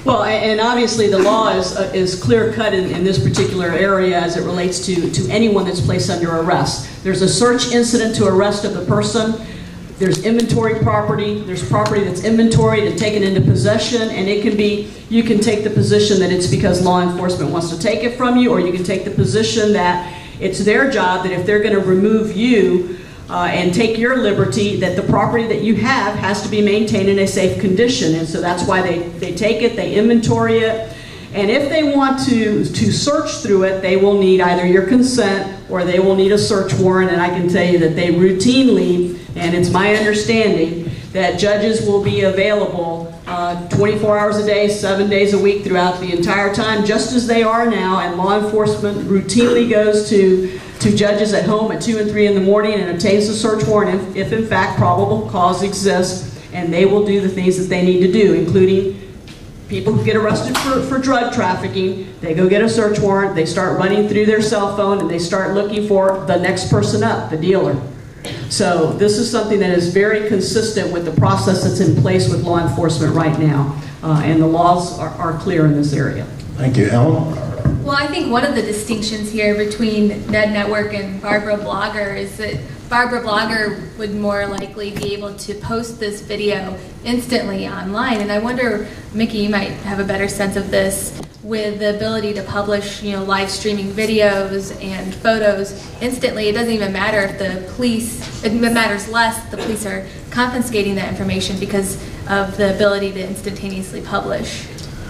Well, and obviously the law is clear-cut in this particular area as it relates to anyone that's placed under arrest. There's a search incident to arrest of the person. There's inventory property. There's property that's inventoried and taken into possession, and it can be, you can take the position that it's because law enforcement wants to take it from you, or you can take the position that it's their job that if they're going to remove you and take your liberty, that the property that you have has to be maintained in a safe condition. And so that's why they take it, they inventory it, and if they want to search through it, they will need either your consent or they will need a search warrant. And I can tell you that they routinely, and it's my understanding, that judges will be available 24 hours a day, 7 days a week throughout the entire time, just as they are now, and law enforcement routinely goes to judges at home at 2 and 3 in the morning and obtains a search warrant if in fact probable cause exists, and they will do the things that they need to do, including people who get arrested for drug trafficking. They go get a search warrant, they start running through their cell phone, and they start looking for the next person up, the dealer. So this is something that is very consistent with the process that's in place with law enforcement right now, and the laws are clear in this area. Thank you. Ellyn? Well, I think one of the distinctions here between Ned Network and Barbara Blogger is that Barbara Blogger would more likely be able to post this video instantly online. And I wonder, Mickey, you might have a better sense of this, with the ability to publish, live streaming videos and photos instantly. It doesn't even matter if the police, it matters less if the police are confiscating that information because of the ability to instantaneously publish.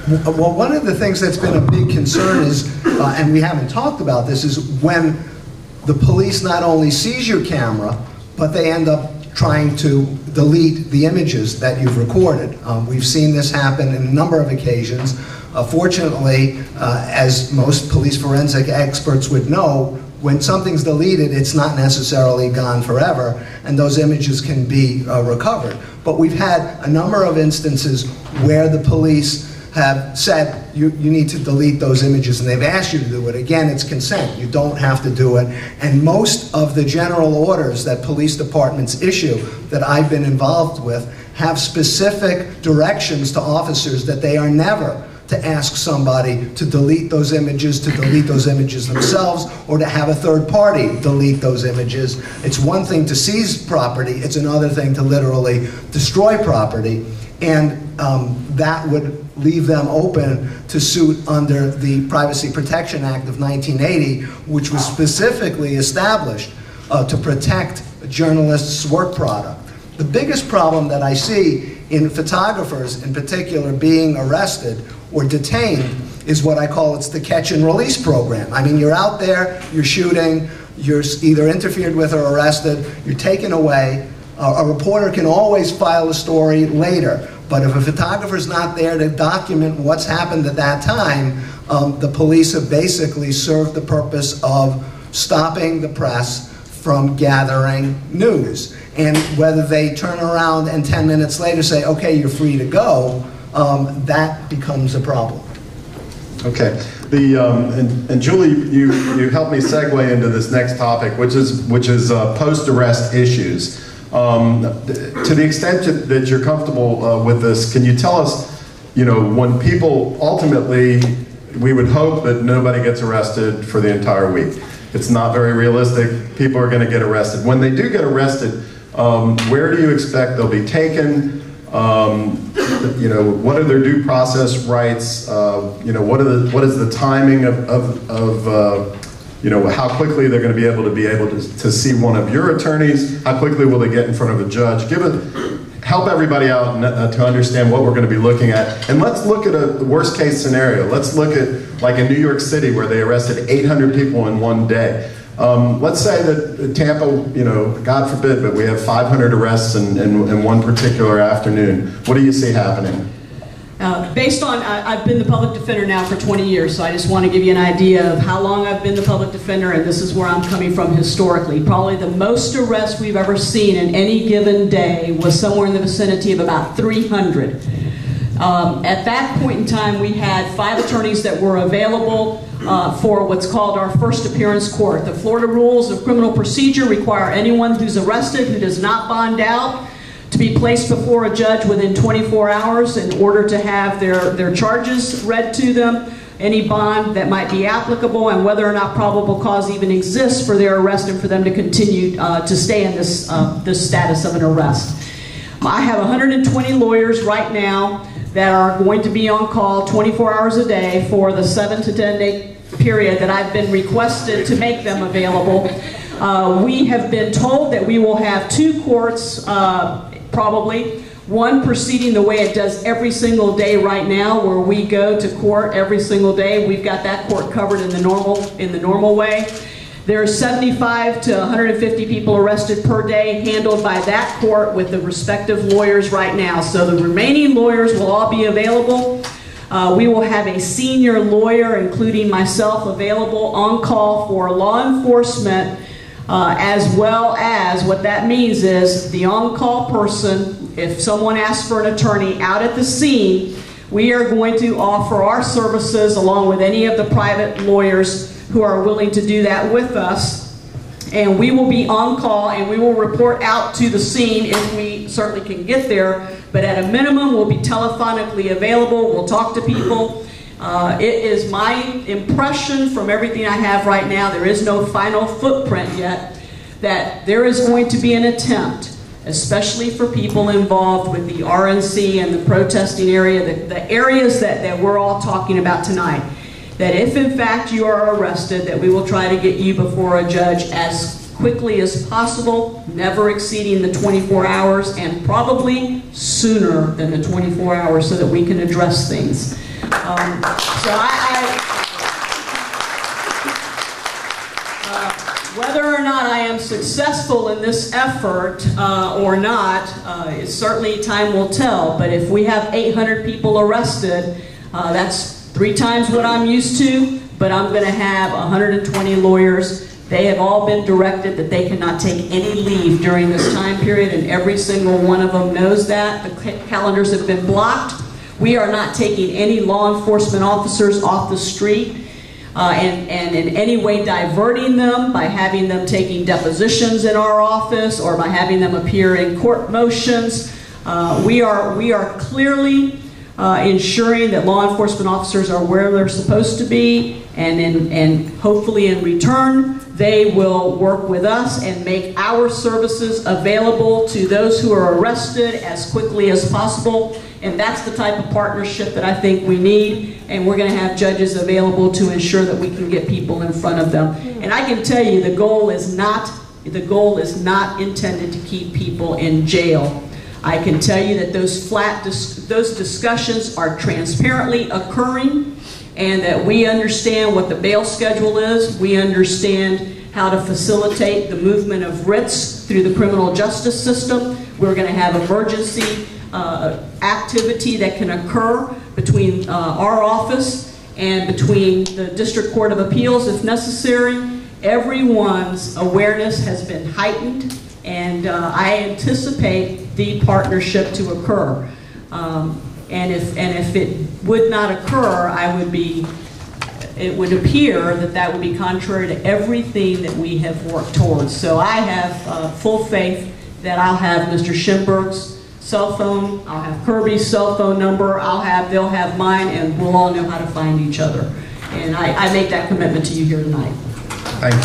Well, one of the things that's been a big concern is, and we haven't talked about this, is when the police not only seize your camera, but they end up trying to delete the images that you've recorded. We've seen this happen in a number of occasions. Fortunately, as most police forensic experts would know, when something's deleted, it's not necessarily gone forever, and those images can be recovered. But we've had a number of instances where the police have said you need to delete those images, and they've asked you to do it. Again, it's consent. You don't have to do it. And most of the general orders that police departments issue that I've been involved with have specific directions to officers that they are never to ask somebody to delete those images, themselves, or to have a third party delete those images. It's one thing to seize property, it's another thing to literally destroy property, and that would leave them open to suit under the Privacy Protection Act of 1980, which was specifically established to protect journalists' work product. The biggest problem that I see in photographers in particular being arrested or detained is what I call it's the catch and release program. I mean, you're out there, you're shooting, you're either interfered with or arrested, you're taken away. A reporter can always file a story later, but if a photographer's not there to document what's happened at that time, the police have basically served the purpose of stopping the press from gathering news. And whether they turn around and 10 minutes later say, okay, you're free to go, that becomes a problem. Okay, and Julie, you helped me segue into this next topic, which is post-arrest issues. To the extent that you're comfortable with this, can you tell us, when people ultimately, we would hope that nobody gets arrested for the entire week. It's not very realistic. People are going to get arrested. When they do get arrested, where do you expect they'll be taken? What are their due process rights? What is the timing of how quickly they're going to be able to see one of your attorneys? How quickly will they get in front of a judge? Help everybody out to understand what we're going to be looking at. And let's look at a worst case scenario. Let's look at, like in New York City, where they arrested 800 people in one day. Let's say that Tampa, God forbid, but we have 500 arrests in one particular afternoon. What do you see happening? Based on, I've been the public defender now for 20 years, so I just want to give you an idea of how long I've been the public defender, and this is where I'm coming from historically. Probably the most arrests we've ever seen in any given day was somewhere in the vicinity of about 300. At that point in time, we had 5 attorneys that were available for what's called our first appearance court. The Florida rules of criminal procedure require anyone who's arrested who does not bond out to be placed before a judge within 24 hours in order to have their charges read to them, any bond that might be applicable, and whether or not probable cause even exists for their arrest and for them to continue to stay in this status of an arrest. I have 120 lawyers right now that are going to be on call 24 hours a day for the 7 to 10 day period that I've been requested to make them available. We have been told that we will have 2 courts, probably, one proceeding the way it does every single day right now, where we go to court every single day. We've got that court covered in the normal way. There are 75 to 150 people arrested per day handled by that court with the respective lawyers right now. So the remaining lawyers will all be available. We will have a senior lawyer, including myself, available on call for law enforcement, as well as what that means is the on-call person, if someone asks for an attorney out at the scene, we are going to offer our services along with any of the private lawyers who are willing to do that with us, and we will be on call and we will report out to the scene if we certainly can get there, but at a minimum we'll be telephonically available, we'll talk to people. It is my impression from everything I have right now, there is no final footprint yet, that there is going to be an attempt, especially for people involved with the RNC and the protesting area, the areas that we're all talking about tonight, that if in fact you are arrested, that we will try to get you before a judge as quickly as possible, never exceeding the 24 hours, and probably sooner than the 24 hours so that we can address things. Whether or not I am successful in this effort or not, certainly time will tell, but if we have 800 people arrested, that's 3 times what I'm used to, but I'm going to have 120 lawyers. They have all been directed that they cannot take any leave during this time period, and every single one of them knows that. The calendars have been blocked. We are not taking any law enforcement officers off the street and in any way diverting them by having them taking depositions in our office or by having them appear in court motions. We are clearly ensuring that law enforcement officers are where they're supposed to be, and hopefully in return they will work with us and make our services available to those who are arrested as quickly as possible. And that's the type of partnership that I think we need, and we're going to have judges available to ensure that we can get people in front of them. And I can tell you the goal is not intended to keep people in jail. I can tell you that those discussions are transparently occurring, and that we understand what the bail schedule is. We understand how to facilitate the movement of writs through the criminal justice system. We're going to have emergency activity that can occur between our office and between the District Court of Appeals if necessary. Everyone's awareness has been heightened, and I anticipate the partnership to occur. And if it would not occur, it would appear that would be contrary to everything that we have worked towards. So I have full faith that I'll have Mr. Shimberg's cell phone, I'll have Kirby's cell phone number, they'll have mine, and we'll all know how to find each other. And I make that commitment to you here tonight. Thank you.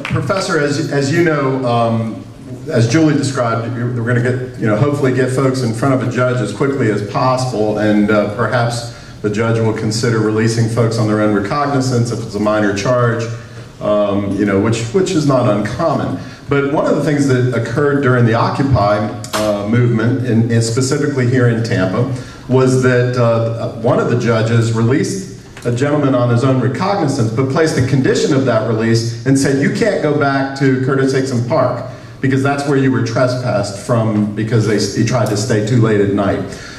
Professor, as you know, as Julie described, we're going to get, hopefully get folks in front of a judge as quickly as possible, and perhaps the judge will consider releasing folks on their own recognizance if it's a minor charge, which is not uncommon. But one of the things that occurred during the Occupy movement, and specifically here in Tampa, was that one of the judges released a gentleman on his own recognizance, but placed a condition of that release and said, you can't go back to Curtis Hickson Park because that's where you were trespassed from because he tried to stay too late at night.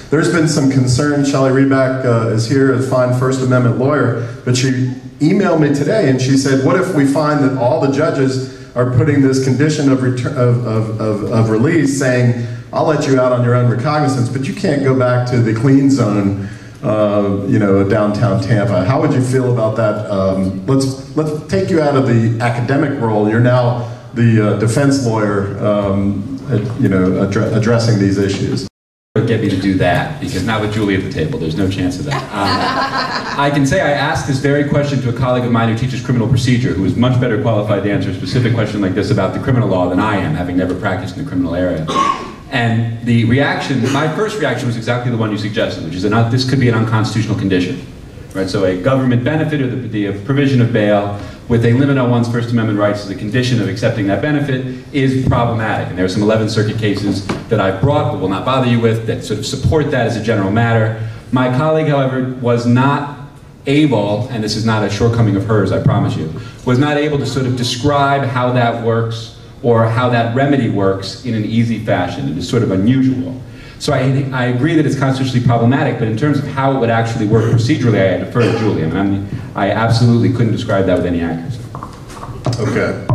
There's been some concern. Shelley Reback is here, a fine First Amendment lawyer, but she emailed me today and she said, what if we find that all the judges are putting this condition of release saying, I'll let you out on your own recognizance, but you can't go back to the clean zone downtown Tampa. How would you feel about that? Let's take you out of the academic role. You're now the defense lawyer, addressing these issues. Get me to do that, because not with Julie at the table, there's no chance of that. I can say I asked this very question to a colleague of mine who teaches criminal procedure, who is much better qualified to answer a specific question like this about the criminal law than I am, having never practiced in the criminal area. And the reaction, my first reaction was exactly the one you suggested, which is that this could be an unconstitutional condition. Right? So a government benefit or the provision of bail with a limit on one's First Amendment rights as a condition of accepting that benefit is problematic. And there are some 11th Circuit cases that I've brought but will not bother you with that sort of support that as a general matter. My colleague, however, was not able, and this is not a shortcoming of hers, I promise you, was not able to sort of describe how that works or how that remedy works in an easy fashion. It is sort of unusual. So I agree that it's constitutionally problematic, but in terms of how it would actually work procedurally, I defer to Julianne. I absolutely couldn't describe that with any accuracy. Okay.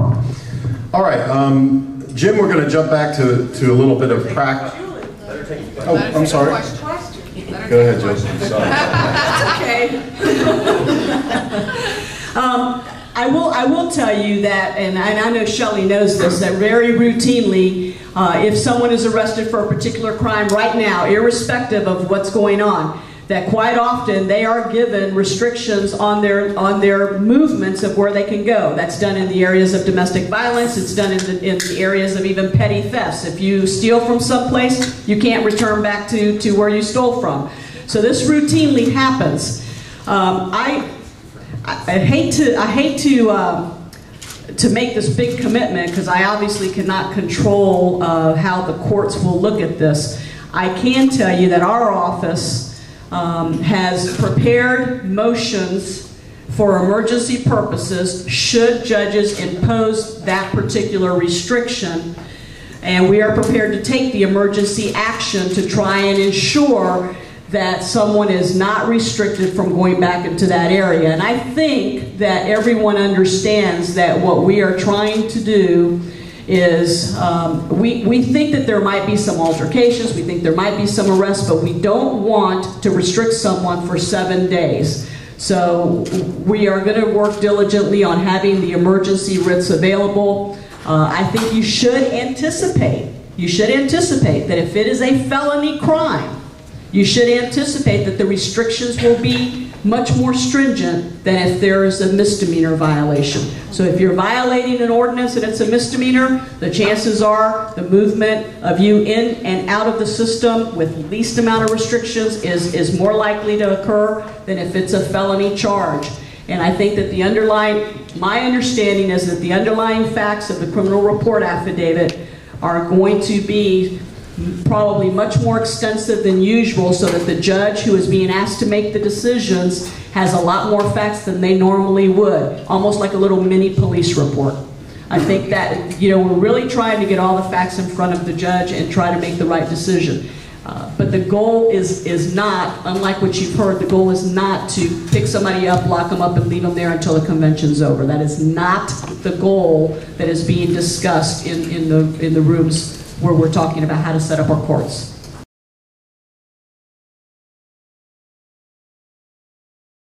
All right, Jim, we're going to jump back to a little bit of practice. Oh, I'm sorry. Go ahead, Jim. Sorry. That's okay. I will tell you that, and I know Shelley knows this, that very routinely, if someone is arrested for a particular crime right now, irrespective of what's going on, that quite often they are given restrictions on their movements of where they can go. That's done in the areas of domestic violence. It's done in the areas of even petty thefts. If you steal from someplace, you can't return back to where you stole from. So this routinely happens. I hate to make this big commitment, because I obviously cannot control how the courts will look at this. I can tell you that our office has prepared motions for emergency purposes should judges impose that particular restriction, and we are prepared to take the emergency action to try and ensure that someone is not restricted from going back into that area. And I think that everyone understands that what we are trying to do is, we think that there might be some altercations, we think there might be some arrests, but we don't want to restrict someone for 7 days. So we are going to work diligently on having the emergency writs available. I think you should anticipate that if it is a felony crime, you should anticipate that the restrictions will be much more stringent than if there is a misdemeanor violation. So if you're violating an ordinance and it's a misdemeanor, the chances are the movement of you in and out of the system with least amount of restrictions is more likely to occur than if it's a felony charge. And I think that my understanding is that the underlying facts of the criminal report affidavit are going to be probably much more extensive than usual, so that the judge who is being asked to make the decisions has a lot more facts than they normally would, almost like a little mini police report. I think that, we're really trying to get all the facts in front of the judge and try to make the right decision. But the goal is not, unlike what you've heard, the goal is not to pick somebody up, lock them up, and leave them there until the convention's over. That is not the goal that is being discussed in the rooms where we're talking about how to set up our courts.